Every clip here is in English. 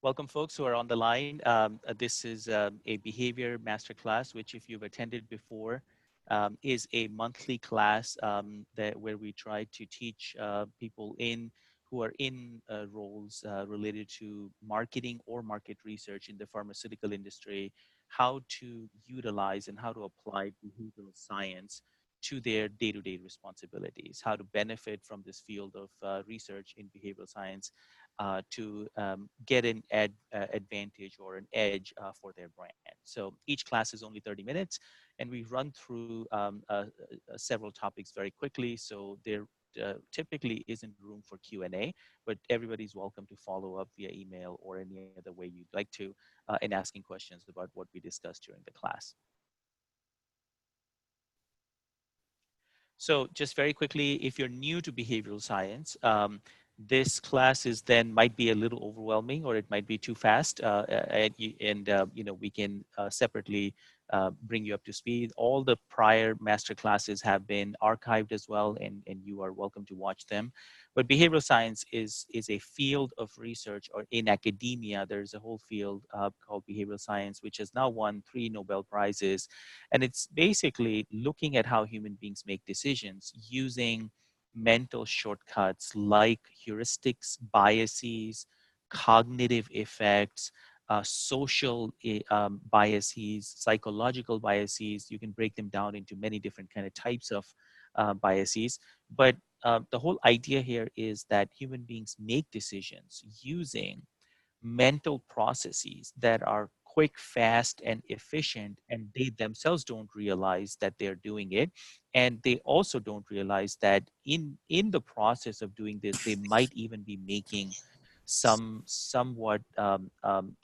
Welcome, folks who are on the line. This is a behavior masterclass, which, if you've attended before, is a monthly class where we try to teach people who are in roles related to marketing or market research in the pharmaceutical industry how to utilize and how to apply behavioral science to their day-to-day responsibilities, how to benefit from this field of research in behavioral science to get an advantage or an edge for their brand. So each class is only 30 minutes, and we run through several topics very quickly. So there typically isn't room for Q&A, but everybody's welcome to follow up via email or any other way you'd like to in asking questions about what we discussed during the class. So just very quickly, if you're new to behavioral science, this class is then might be a little overwhelming, or it might be too fast, we can separately bring you up to speed. All the prior master classes have been archived as well, and you are welcome to watch them. But behavioral science is a field of research, or in academia, there's a whole field called behavioral science, which has now won 3 Nobel Prizes. And it's basically looking at how human beings make decisions using mental shortcuts like heuristics, biases, cognitive effects, social biases, psychological biases. You can break them down into many different kind of types of biases. But the whole idea here is that human beings make decisions using mental processes that are quick, fast, and efficient, and they themselves don't realize that they're doing it. And they also don't realize that in the process of doing this, they might even be making some somewhat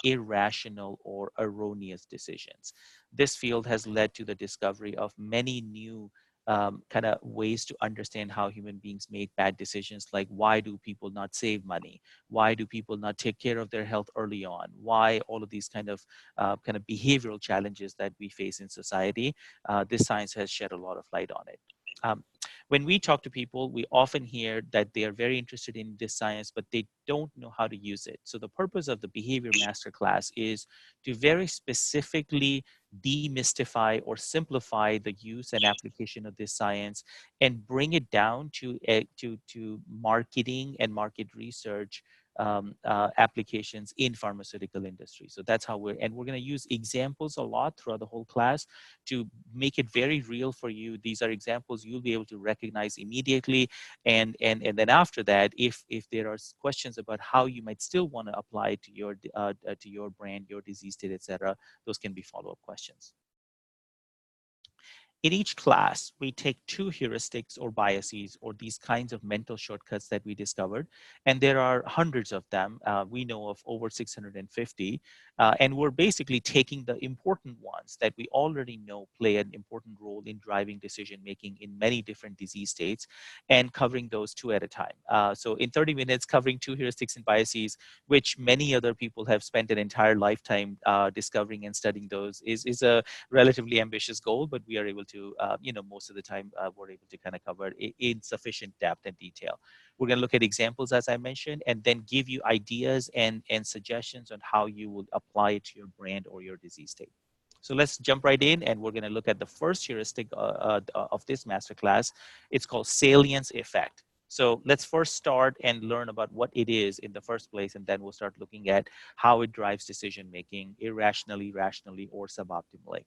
irrational or erroneous decisions. This field has led to the discovery of many new kind of ways to understand how human beings make bad decisions, like why do people not save money? Why do people not take care of their health early on? Why all of these kind of behavioral challenges that we face in society? This science has shed a lot of light on it. Um, when we talk to people, we often hear that they are very interested in this science, but they don't know how to use it. So the purpose of the Behavior Masterclass is to very specifically demystify or simplify the use and application of this science and bring it down to marketing and market research applications in pharmaceutical industry. So that's how we're going to use examples a lot throughout the whole class to make it very real for you. These are examples you'll be able to recognize immediately. And then after that, if there are questions about how you might still want to apply it to your brand, your disease state, etc., those can be follow-up questions. In each class, we take 2 heuristics or biases or these kinds of mental shortcuts that we discovered. And there are hundreds of them. We know of over 650. And we're basically taking the important ones that we already know play an important role in driving decision making in many different disease states and covering those 2 at a time. So in 30 minutes, covering 2 heuristics and biases, which many other people have spent an entire lifetime discovering and studying those, is a relatively ambitious goal, but we are able to, most of the time we're able to kind of cover it in sufficient depth and detail. We're going to look at examples, as I mentioned, and then give you ideas and suggestions on how you will apply it to your brand or your disease state. So let's jump right in, and we're going to look at the first heuristic of this masterclass. It's called Salience Effect. So let's first start and learn about what it is in the first place, and then we'll start looking at how it drives decision making irrationally, rationally, or suboptimally.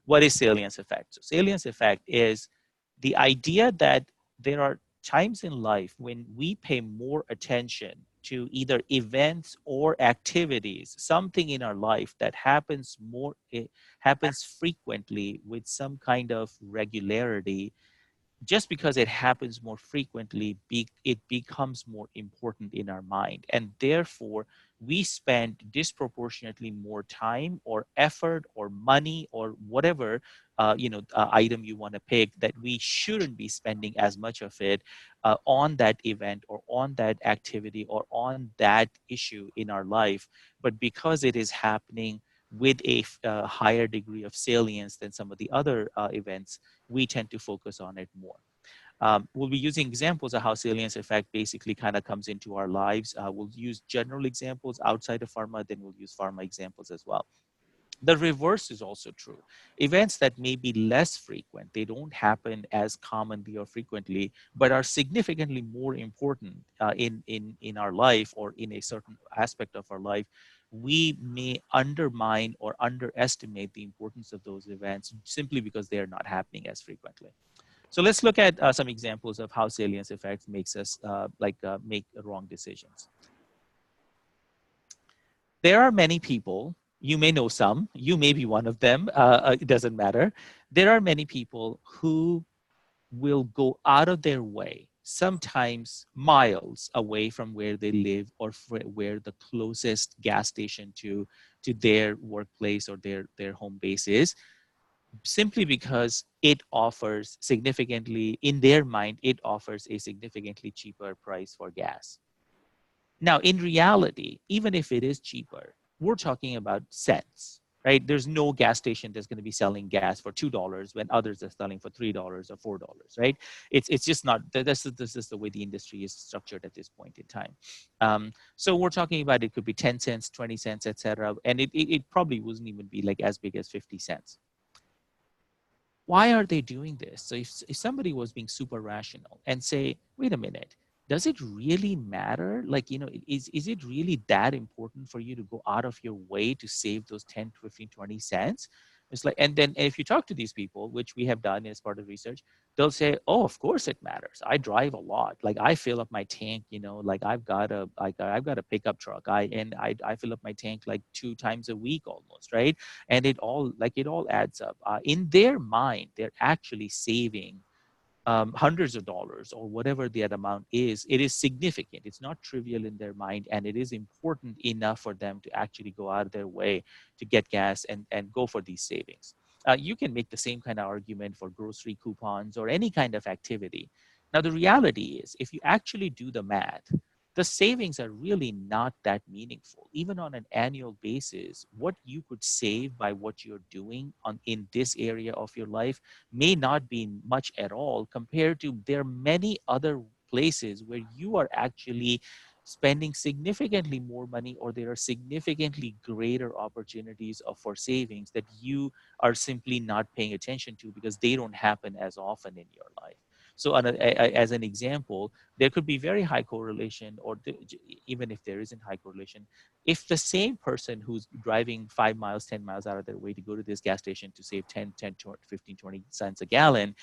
What is salience effect? So salience effect is the idea that there are times in life when we pay more attention to either events or activities, something in our life that happens it happens frequently with some kind of regularity. Just because it happens more frequently, it becomes more important in our mind. And therefore, we spend disproportionately more time or effort or money or whatever item you want to pick, that we shouldn't be spending as much of it on that event or on that activity or on that issue in our life. But because it is happening with a higher degree of salience than some of the other events, we tend to focus on it more. We'll be using examples of how salience effect basically kind of comes into our lives. We'll use general examples outside of pharma, then we'll use pharma examples as well. The reverse is also true. Events that may be less frequent, they don't happen as commonly or frequently, but are significantly more important in our life or in a certain aspect of our life, we may undermine or underestimate the importance of those events simply because they are not happening as frequently. So let's look at some examples of how salience effect makes us make wrong decisions. There are many people, you may know some, you may be one of them, it doesn't matter. There are many people who will go out of their way, sometimes miles away from where they live or where the closest gas station to their workplace or their home base is, simply because it offers significantly, in their mind, it offers a significantly cheaper price for gas. Now, in reality, even if it is cheaper, we're talking about cents, right? There's no gas station that's going to be selling gas for $2 when others are selling for $3 or $4, right? It's just not, this is the way the industry is structured at this point in time. So we're talking about it could be 10 cents, 20 cents, etc. And it probably wouldn't even be like as big as 50 cents. Why are they doing this? So if somebody was being super rational and say, wait a minute, does it really matter? Like, is it really that important for you to go out of your way to save those 10, 15, 20 cents? It's like, and then if you talk to these people, which we have done as part of research, they'll say, oh, of course it matters. I drive a lot. Like I fill up my tank, like I've got a pickup truck. I fill up my tank like 2 times a week almost, right? And it all adds up. In their mind, they're actually saving hundreds of dollars or whatever that amount is. It is significant. It's not trivial in their mind, and it is important enough for them to actually go out of their way to get gas and go for these savings. You can make the same kind of argument for grocery coupons or any kind of activity. Now, the reality is, if you actually do the math, the savings are really not that meaningful. Even on an annual basis, what you could save by what you're doing in this area of your life may not be much at all compared to there are many other places where you are actually spending significantly more money, or there are significantly greater opportunities for savings that you are simply not paying attention to because they don't happen as often in your life. So as an example, there could be very high correlation, or even if there isn't high correlation, if the same person who's driving 5 miles, 10 miles out of their way to go to this gas station to save 10, 15, 20 cents a gallon,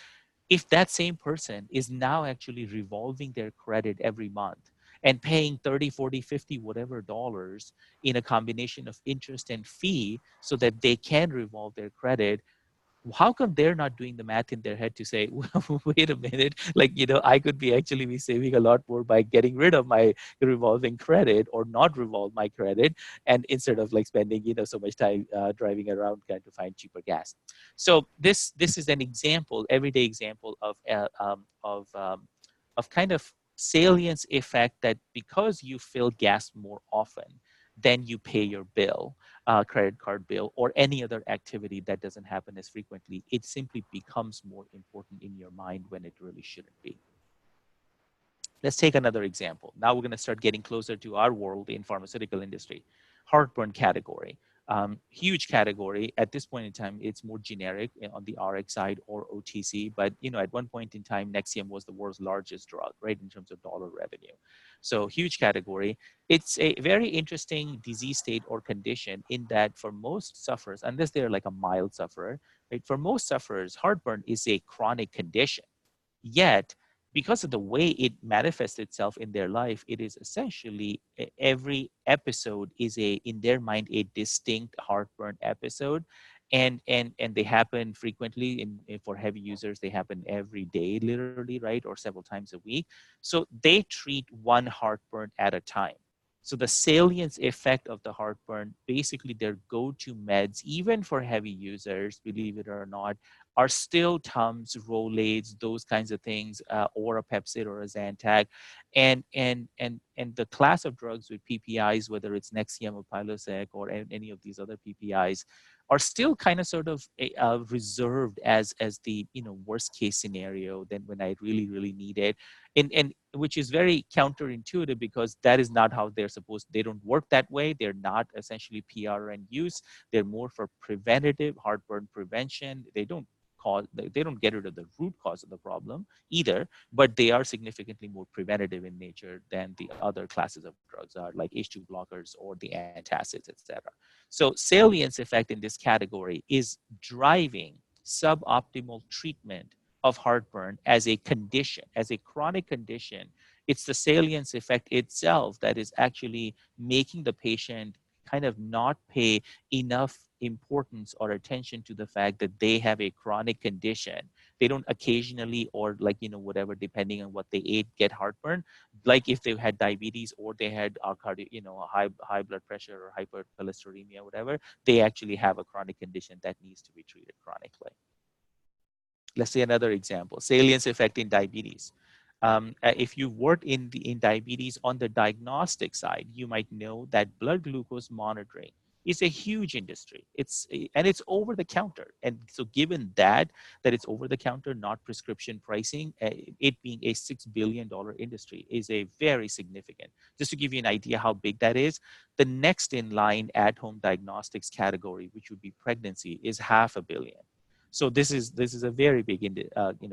if that same person is now actually revolving their credit every month and paying 30, 40, 50, whatever dollars in a combination of interest and fee so that they can revolve their credit, how come they're not doing the math in their head to say, well, wait a minute, like, I could be actually be saving a lot more by getting rid of my revolving credit or not revolve my credit, and instead of like spending, so much time driving around trying to find cheaper gas. So this is an example, everyday example of kind of salience effect, that because you fill gas more often, then you pay your bill, credit card bill, or any other activity that doesn't happen as frequently, it simply becomes more important in your mind when it really shouldn't be. Let's take another example. Now we're going to start getting closer to our world in pharmaceutical industry. Heartburn category. Huge category. At this point in time, it's more generic on the RX side or OTC. But at one point in time, Nexium was the world's largest drug, right, in terms of dollar revenue. So huge category. It's a very interesting disease state or condition in that for most sufferers, unless they're like a mild sufferer, right, for most sufferers, heartburn is a chronic condition. Yet, because of the way it manifests itself in their life, it is essentially every episode is in their mind, a distinct heartburn episode. And they happen frequently for heavy users. They happen every day, literally, right? Or several times a week. So they treat one heartburn at a time. So the salience effect of the heartburn, basically their go-to meds, even for heavy users, believe it or not, are still Tums, Rolaids, those kinds of things, or a Pepcid or a Zantac. And the class of drugs with PPIs, whether it's Nexium or Prilosec or any of these other PPIs, are still kind of sort of reserved as the worst case scenario than when I really need it, and which is very counterintuitive because that is not how they're supposed. They don't work that way. They're not essentially PR and use. They're more for preventative heartburn prevention. They don't get rid of the root cause of the problem either, but they are significantly more preventative in nature than the other classes of drugs are, like H2 blockers or the antacids, etc. So salience effect in this category is driving suboptimal treatment of heartburn as a condition, as a chronic condition. It's the salience effect itself that is actually making the patient kind of not pay enough importance or attention to the fact that they have a chronic condition. They don't occasionally, or like whatever, depending on what they ate, get heartburn. Like if they had diabetes or they had high blood pressure or hypercholesterolemia, whatever, they actually have a chronic condition that needs to be treated chronically. Let's say another example, salience effect in diabetes. If you work in diabetes on the diagnostic side, you might know that blood glucose monitoring is a huge industry. And it's over the counter. And so given that it's over the counter, not prescription pricing, it being a $6 billion industry is a very significant. Just to give you an idea how big that is, the next in line at-home diagnostics category, which would be pregnancy, is $500 million. So this is a very big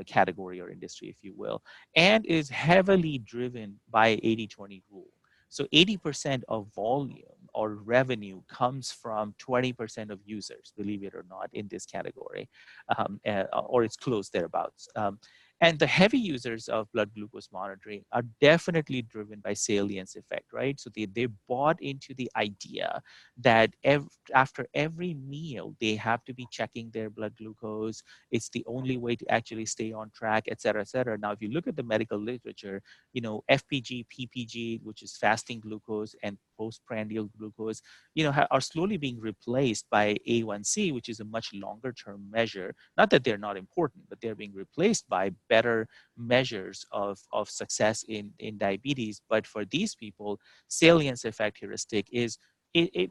category or industry, if you will, and is heavily driven by 80-20 rule. So 80% of volume or revenue comes from 20% of users, believe it or not, in this category, or it's close thereabouts. And the heavy users of blood glucose monitoring are definitely driven by salience effect, right? So they bought into the idea that after every meal, they have to be checking their blood glucose. It's the only way to actually stay on track, et cetera, et cetera. Now, if you look at the medical literature, FPG, PPG, which is fasting glucose, and postprandial glucose, are slowly being replaced by A1C, which is a much longer term measure. Not that they're not important, but they're being replaced by better measures of success in diabetes. But for these people, salience effect heuristic is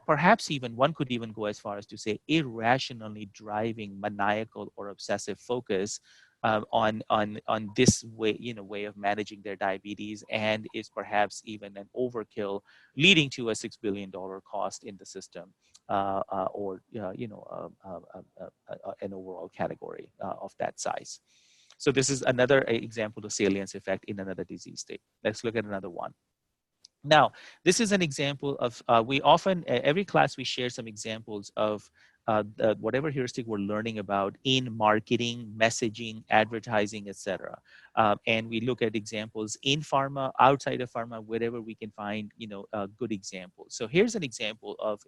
perhaps even one could even go as far as to say irrationally driving maniacal or obsessive focus on this way of managing their diabetes, and is perhaps even an overkill, leading to a $6 billion cost in the system, or an overall category of that size. So this is another example of salience effect in another disease state. Let's look at another one. Now, this is an example of, we often, every class we share some examples of whatever heuristic we're learning about in marketing, messaging, advertising, etc. And we look at examples in pharma, outside of pharma, wherever we can find, good examples. So here's an example of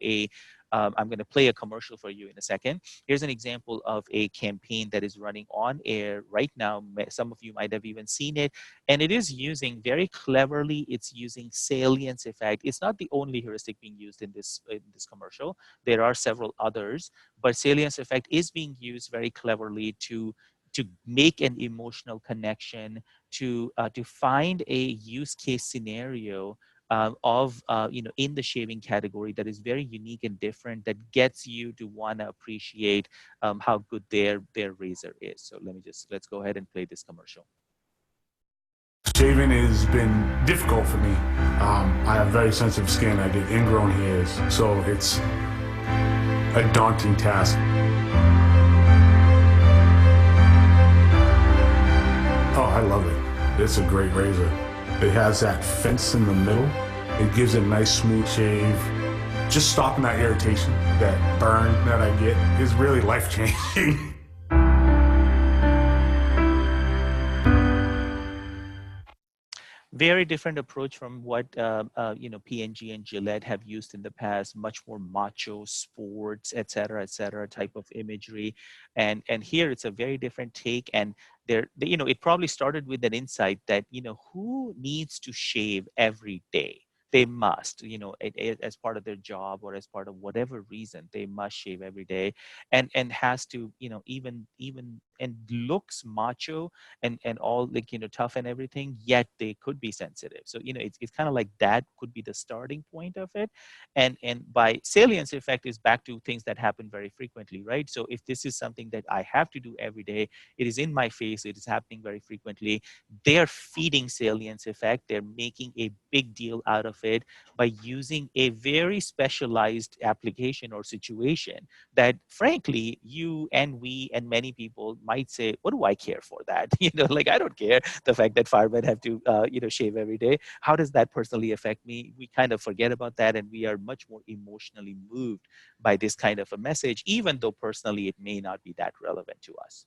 I'm going to play a commercial for you in a second. Here's an example of a campaign that is running on air right now. Some of you might have even seen it. And it is using, very cleverly, it's using salience effect. It's not the only heuristic being used in this commercial. There are several others, but salience effect is being used very cleverly to make an emotional connection, to find a use case scenario in the shaving category that is very unique and different, that gets you to want to appreciate how good their razor is. So let's go ahead and play this commercial. Shaving has been difficult for me. I have very sensitive skin. I get ingrown hairs, so it's a daunting task. Oh, I love it. It's a great razor. It has that fence in the middle. It gives a nice smooth shave. Just stopping that irritation, that burn that I get, is really life-changing. Very different approach from what P&G and Gillette have used in the past. Much more macho, sports, et cetera, type of imagery, and here it's a very different take. And it probably started with an insight that who needs to shave every day? They must, as part of their job or as part of whatever reason, they must shave every day, and has to, even and looks macho and all like tough and everything, yet they could be sensitive. So it's kind of like that could be the starting point of it. And by salience effect is back to things that happen very frequently, right? So if this is something that I have to do every day, it is in my face, it is happening very frequently, they're feeding salience effect, they're making a big deal out of it by using a very specialized application or situation that frankly you and we and many people might say, what do I care for that? Like I don't care the fact that firemen have to shave every day. How does that personally affect me? We kind of forget about that, and we are much more emotionally moved by this kind of a message, even though personally it may not be that relevant to us.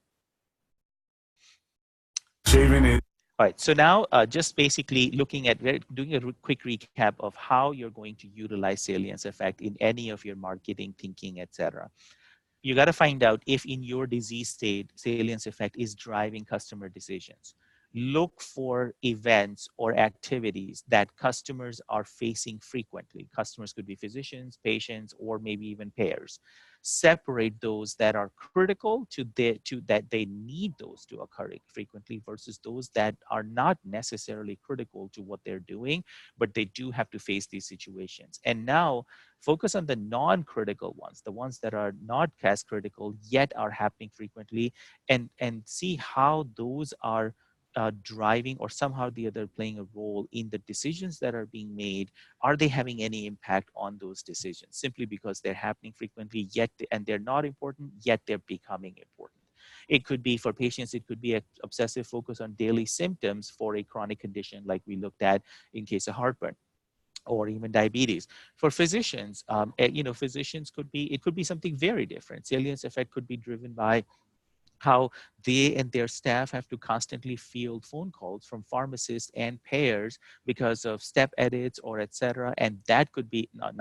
Shaving it. All right, so now just basically looking at doing a quick recap of how you're going to utilize salience effect in any of your marketing thinking, etc. You got to find out if in your disease state, salience effect is driving customer decisions. Look for events or activities that customers are facing frequently. Customers could be physicians, patients, or maybe even payers. Separate those that are critical to that they need those to occur frequently versus those that are not necessarily critical to what they're doing, but they do have to face these situations. And now focus on the non-critical ones, the ones that are not as critical yet are happening frequently, and see how those are driving or somehow or the other playing a role in the decisions that are being made. Are they having any impact on those decisions simply because they're happening frequently yet and they're not important yet they're becoming important? It could be for patients, it could be an obsessive focus on daily symptoms for a chronic condition like we looked at in case of heartburn or even diabetes. For physicians, physicians could be, it could be something very different. Salience effect could be driven by how they and their staff have to constantly field phone calls from pharmacists and payers because of step edits or etc. And that could be not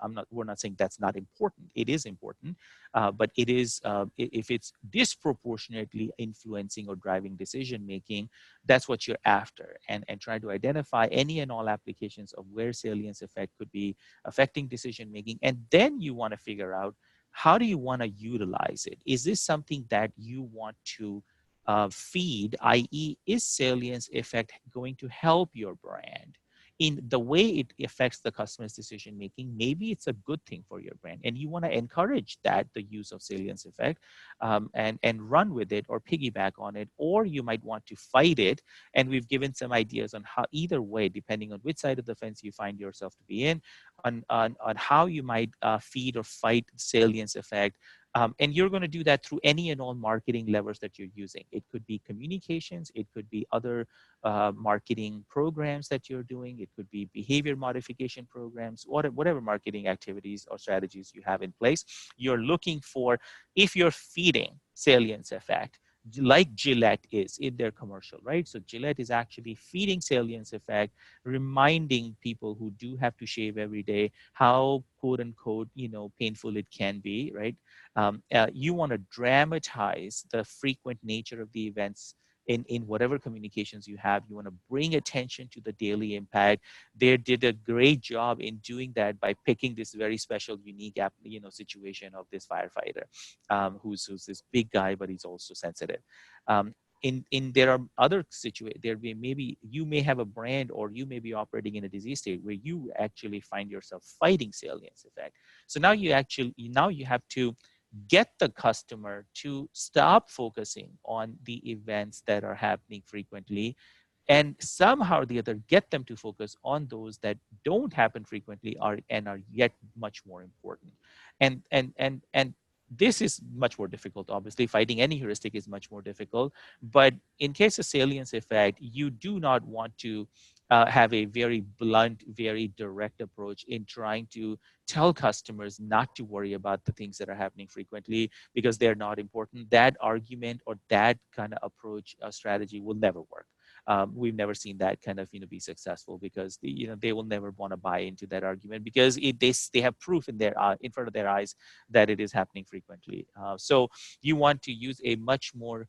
I'm not, we're not saying that's not important. It is important, but it is, if it's disproportionately influencing or driving decision making, that's what you're after. And try to identify any and all applications of where salience effect could be affecting decision making. And then you want to figure out, how do you want to utilize it? Is this something that you want to feed, i.e., is salience effect going to help your brand in the way it affects the customer's decision making? Maybe it's a good thing for your brand, and you want to encourage that, the use of salience effect, and run with it or piggyback on it, or you might want to fight it. And we've given some ideas on how, either way, depending on which side of the fence you find yourself to be in, on how you might feed or fight salience effect. And you're going to do that through any and all marketing levers that you're using. It could be communications, it could be other marketing programs that you're doing, it could be behavior modification programs, whatever marketing activities or strategies you have in place. You're looking for, if you're feeding salience effect, like Gillette is in their commercial, right? So Gillette is actually feeding salience effect, reminding people who do have to shave every day how quote unquote, painful it can be, right? You want to dramatize the frequent nature of the events in whatever communications you have. You want to bring attention to the daily impact. They did a great job in doing that by picking this very special, unique situation of this firefighter, who's this big guy, but he's also sensitive. In there are other situations, maybe you may have a brand or you may be operating in a disease state where you actually find yourself fighting salience effect. So now you have to get the customer to stop focusing on the events that are happening frequently, and somehow or the other get them to focus on those that don't happen frequently and are yet much more important. And this is much more difficult. Obviously, fighting any heuristic is much more difficult, but in case of salience effect, you do not want to have a very blunt, very direct approach in trying to tell customers not to worry about the things that are happening frequently because they're not important. That argument or that kind of approach strategy will never work. We've never seen that kind of be successful, because they will never want to buy into that argument, because they have proof in front of their eyes that it is happening frequently. So you want to use a much more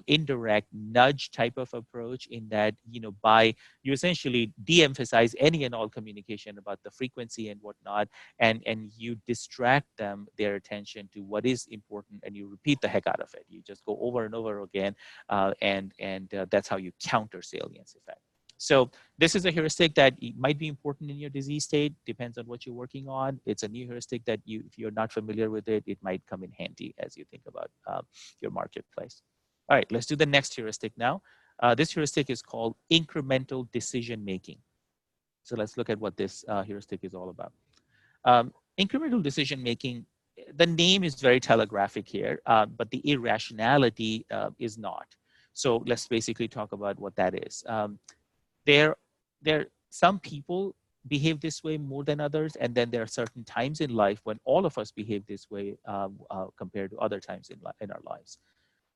indirect nudge type of approach, in that, by you essentially de-emphasize any and all communication about the frequency and whatnot, and you distract them, their attention, to what is important, and you repeat the heck out of it. You just go over and over again, and that's how you counter salience effect. So this is a heuristic that might be important in your disease state, depends on what you're working on. It's a new heuristic that if you're not familiar with it, it might come in handy as you think about your marketplace. All right, let's do the next heuristic now. This heuristic is called incremental decision making. So let's look at what this heuristic is all about. Incremental decision making, the name is very telegraphic here, but the irrationality is not. So let's basically talk about what that is. There, some people behave this way more than others, and then there are certain times in life when all of us behave this way compared to other times in our lives.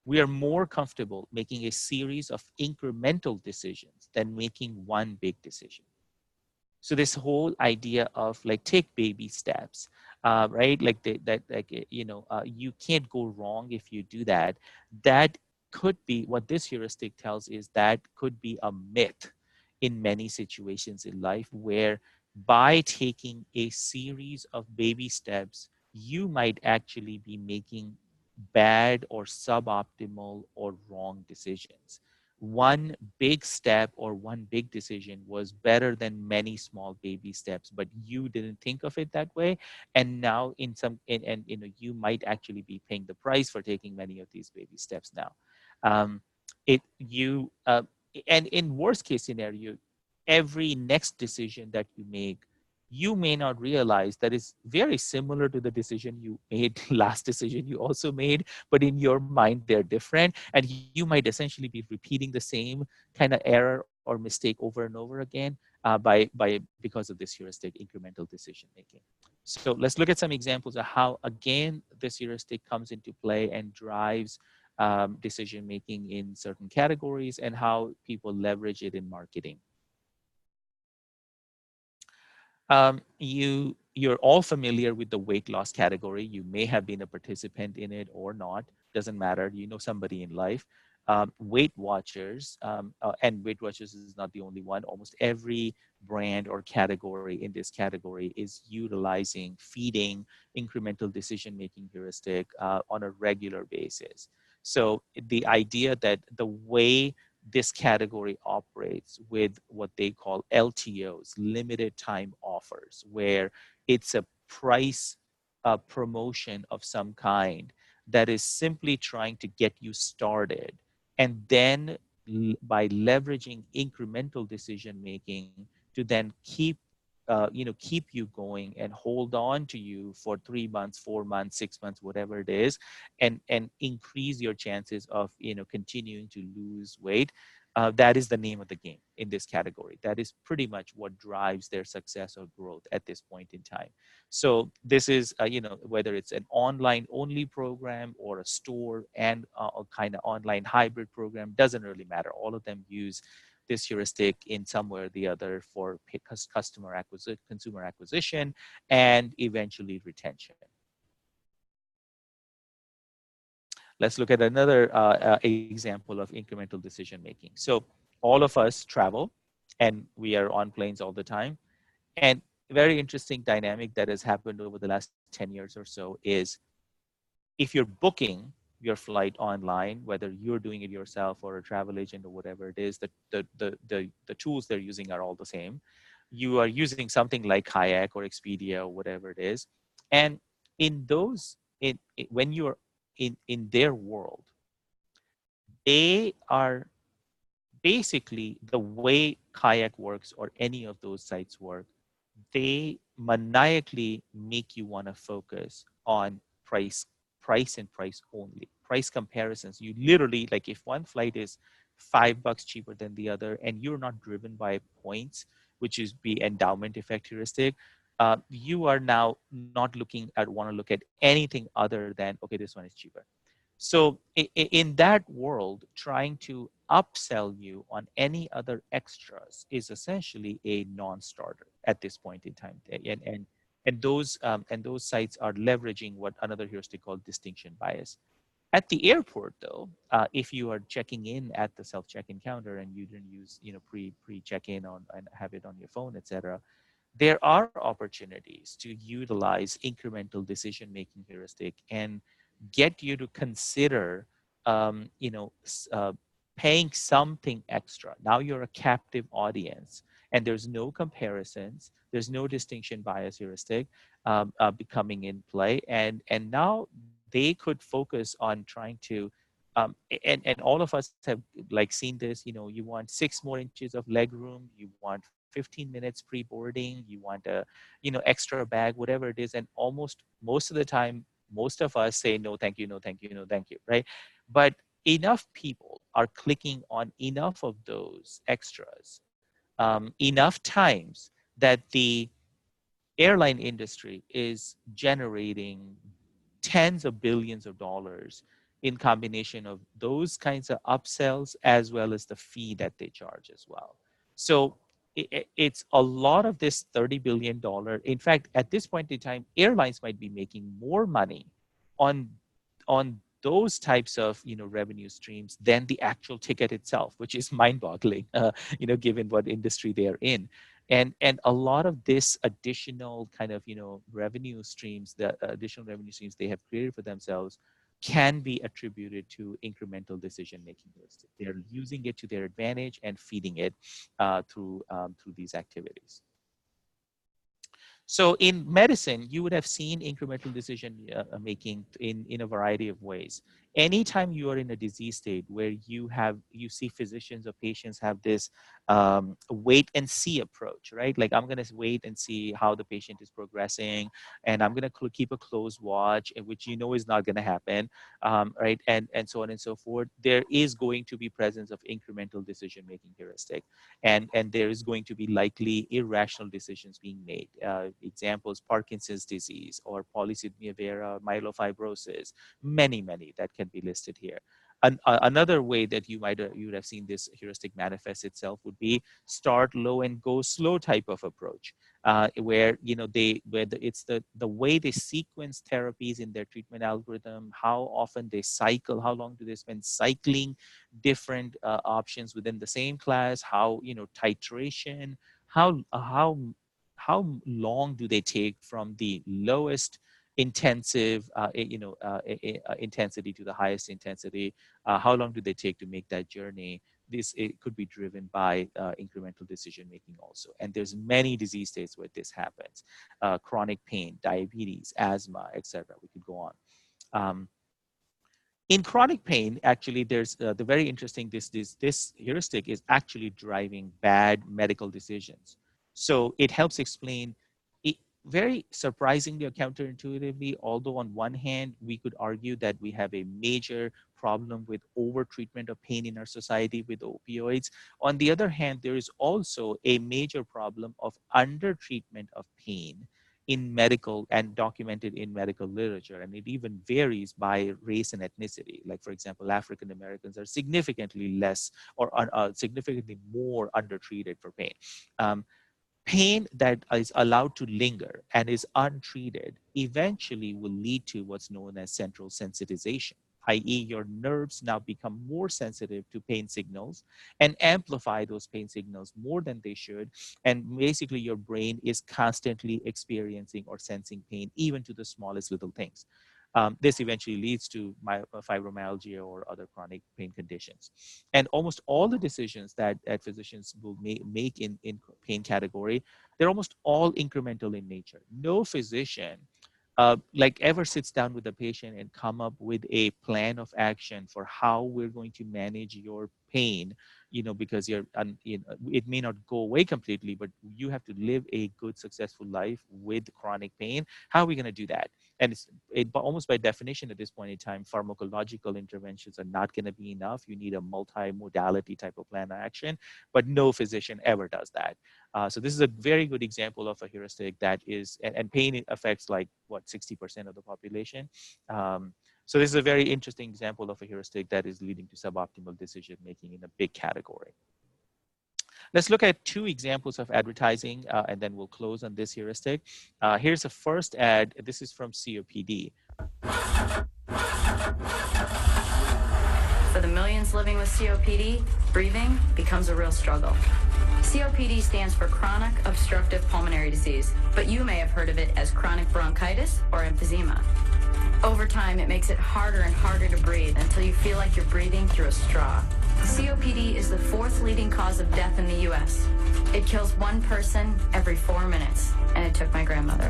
We are more comfortable making a series of incremental decisions than making one big decision. So this whole idea of like take baby steps, right? Like you can't go wrong if you do that. That could be what this heuristic tells is that could be a myth in many situations in life, where by taking a series of baby steps, you might actually be making bad or suboptimal or wrong decisions. One big step or one big decision was better than many small baby steps, but you didn't think of it that way. And now and you might actually be paying the price for taking many of these baby steps now. um, it you And in worst case scenario, every next decision that you make, you may not realize that is very similar to the decision you made last decision you also made, but in your mind they're different, and you might essentially be repeating the same kind of error or mistake over and over again because of this heuristic incremental decision making. So let's look at some examples of how, again, this heuristic comes into play and drives decision making in certain categories, and how people leverage it in marketing. You're all familiar with the weight loss category. You may have been a participant in it or not. Doesn't matter. You know somebody in life. Weight Watchers, and Weight Watchers is not the only one. Almost every brand or category in this category is utilizing feeding incremental decision making heuristic on a regular basis. So the idea that the way this category operates with what they call LTOs, limited time offers, where it's a price promotion of some kind that is simply trying to get you started. And then by leveraging incremental decision making to then keep you going and hold on to you for 3 months, 4 months, 6 months, whatever it is, and increase your chances of continuing to lose weight. That is the name of the game in this category. That is pretty much what drives their success or growth at this point in time. So this is whether it's an online only program or a store and a kind of online hybrid program, doesn't really matter. All of them use this heuristic in some way or the other for consumer acquisition, and eventually retention. Let's look at another example of incremental decision making. So all of us travel, and we are on planes all the time. And a very interesting dynamic that has happened over the last 10 years or so is, if you're booking your flight online, whether you're doing it yourself or a travel agent or whatever it is, the tools they're using are all the same. You are using something like Kayak or Expedia or whatever it is. And in those, when you're in their world, they are basically, the way Kayak works or any of those sites work, they maniacally make you want to focus on price and price only, price comparisons. You literally, like, if one flight is $5 cheaper than the other, and you're not driven by points, which is the endowment effect heuristic, you are now not want to look at anything other than, okay, this one is cheaper. So in that world, trying to upsell you on any other extras is essentially a non-starter at this point in time. And those sites are leveraging what another heuristic called distinction bias. At the airport, though, if you are checking in at the self check-in counter and you didn't use, pre check-in on and have it on your phone, etc., there are opportunities to utilize incremental decision making heuristic and get you to consider, paying something extra. Now you're a captive audience, and there's no comparisons, there's no distinction bias heuristic becoming in play, and now they could focus on trying to and all of us have like seen this. You want 6 more inches of leg room, you want 15 minutes pre-boarding, you want a extra bag, whatever it is, and almost most of the time most of us say no thank you, no thank you, no thank you, right? But enough people are clicking on enough of those extras enough times that the airline industry is generating tens of billions of dollars in combination of those kinds of upsells as well as the fee that they charge as well. So it's a lot of this $30 billion. In fact, at this point in time, airlines might be making more money on those types of revenue streams than the actual ticket itself, which is mind-boggling, given what industry they are in. And a lot of this additional kind of revenue streams, the additional revenue streams they have created for themselves, can be attributed to incremental decision making heuristic. They're using it to their advantage and feeding it through these activities. So in medicine, you would have seen incremental decision making in a variety of ways. Anytime you are in a disease state where you see physicians or patients have this wait and see approach, right? Like, I'm going to wait and see how the patient is progressing, and I'm going to keep a close watch, which is not going to happen, right? And so on and so forth. There is going to be presence of incremental decision making heuristic, and there is going to be likely irrational decisions being made. Examples: Parkinson's disease or polycythemia vera, myelofibrosis, many that can be listed here. Another way that you would have seen this heuristic manifest itself would be start low and go slow type of approach, where it's the way they sequence therapies in their treatment algorithm, how often they cycle, how long do they spend cycling different options within the same class, how titration, how long do they take from the lowest intensive intensity to the highest intensity, how long do they take to make that journey. It could be driven by incremental decision making also, and there's many disease states where this happens: chronic pain, diabetes, asthma, etc. We could go on. In chronic pain, actually, there's the very interesting, this heuristic is actually driving bad medical decisions. So it helps explain it very surprisingly or counterintuitively, although on one hand, we could argue that we have a major problem with over-treatment of pain in our society with opioids. On the other hand, there is also a major problem of under-treatment of pain in medical and documented in medical literature. And it even varies by race and ethnicity. Like, for example, African Americans are significantly less or significantly more undertreated for pain. Pain that is allowed to linger and is untreated eventually will lead to what's known as central sensitization, i.e., your nerves now become more sensitive to pain signals and amplify those pain signals more than they should. And basically, your brain is constantly experiencing or sensing pain, even to the smallest little things. This eventually leads to fibromyalgia or other chronic pain conditions. And almost all the decisions that physicians will make in pain category, they're almost all incremental in nature. No physician like ever sits down with the patient and come up with a plan of action for how we're going to manage your pain, because it may not go away completely, but you have to live a good, successful life with chronic pain. How are we going to do that? And almost by definition at this point in time, pharmacological interventions are not going to be enough. You need a multi-modality type of plan of action, but no physician ever does that. So this is a very good example of a heuristic that is, and pain affects like, what, 60% of the population. So this is a very interesting example of a heuristic that is leading to suboptimal decision making in a big category. Let's look at two examples of advertising, and then we'll close on this heuristic. Here's the first ad. This is from COPD. millions living with COPD, breathing becomes a real struggle. COPD stands for chronic obstructive pulmonary disease, but you may have heard of it as chronic bronchitis or emphysema. Over time, it makes it harder and harder to breathe until you feel like you're breathing through a straw. COPD is the fourth leading cause of death in the U.S. It kills one person every 4 minutes, and it took my grandmother.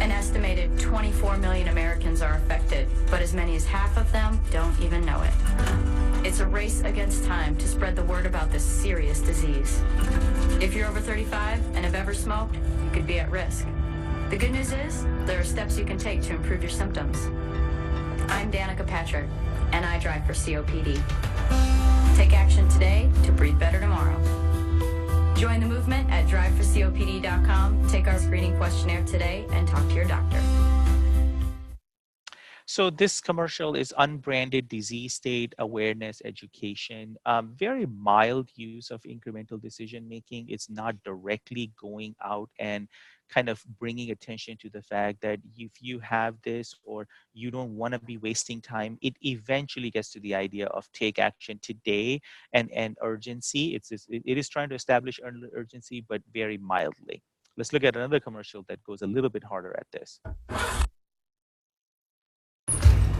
An estimated 24 million Americans are affected, but as many as half of them don't even know it. It's a race against time to spread the word about this serious disease. If you're over 35 and have ever smoked, you could be at risk. The good news is, there are steps you can take to improve your symptoms. I'm Danica Patrick, and I drive for COPD. Take action today to breathe better tomorrow. Join the movement at driveforcopd.com, take our screening questionnaire today, and talk to your doctor. So this commercial is unbranded disease state awareness education, very mild use of incremental decision making. It's not directly going out and kind of bringing attention to the fact that if you have this or you don't want to be wasting time, it eventually gets to the idea of take action today and urgency. It is trying to establish urgency, but very mildly. Let's look at another commercial that goes a little bit harder at this.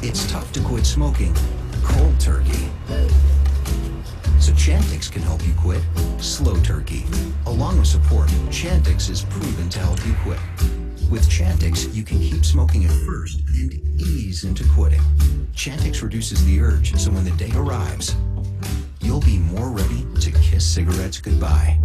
It's tough to quit smoking cold turkey. So Chantix can help you quit slow turkey. Along with support, Chantix is proven to help you quit. With Chantix, you can keep smoking at first and ease into quitting. Chantix reduces the urge, so when the day arrives, you'll be more ready to kiss cigarettes goodbye.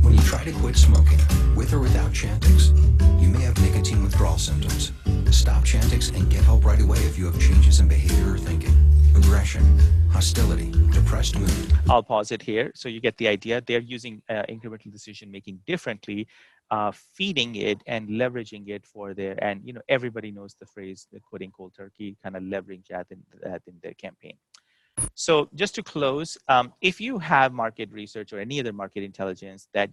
When you try to quit smoking, with or without Chantix, you may have nicotine withdrawal symptoms. Stop Chantix and get help right away if you have changes in behavior or thinking, aggression, hostility, depressed mood. I'll pause it here so you get the idea. They're using incremental decision making differently, feeding it and leveraging it for their, and everybody knows the phrase, the quitting cold turkey, kind of leveraging that in their campaign. So just to close, if you have market research or any other market intelligence that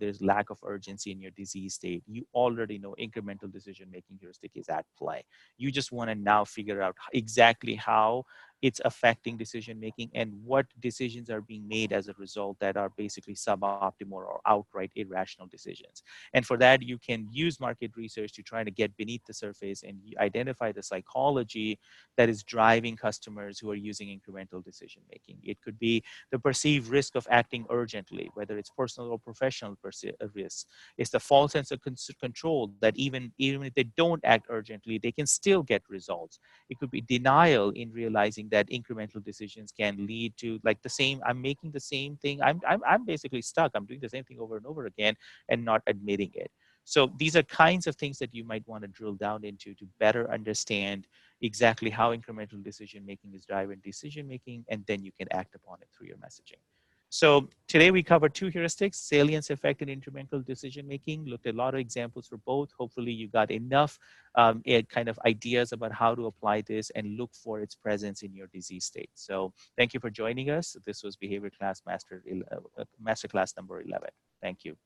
there's lack of urgency in your disease state, you already know incremental decision-making heuristic is at play. You just want to now figure out exactly how it's affecting decision-making and what decisions are being made as a result that are basically suboptimal or outright irrational decisions. And for that, you can use market research to try to get beneath the surface and identify the psychology that is driving customers who are using incremental decision making. It could be the perceived risk of acting urgently, whether it's personal or professional risk. It's the false sense of control that even if they don't act urgently, they can still get results. It could be denial in realizing that incremental decisions can lead to I'm making the same thing. I'm basically stuck. I'm doing the same thing over and over again and not admitting it. So these are kinds of things that you might want to drill down into to better understand exactly how incremental decision making is driving decision making, and then you can act upon it through your messaging. So today we covered two heuristics, salience effect and incremental decision making. Looked at a lot of examples for both. Hopefully you got enough kind of ideas about how to apply this and look for its presence in your disease state. So thank you for joining us. This was Behavior Class Masterclass number 11. Thank you.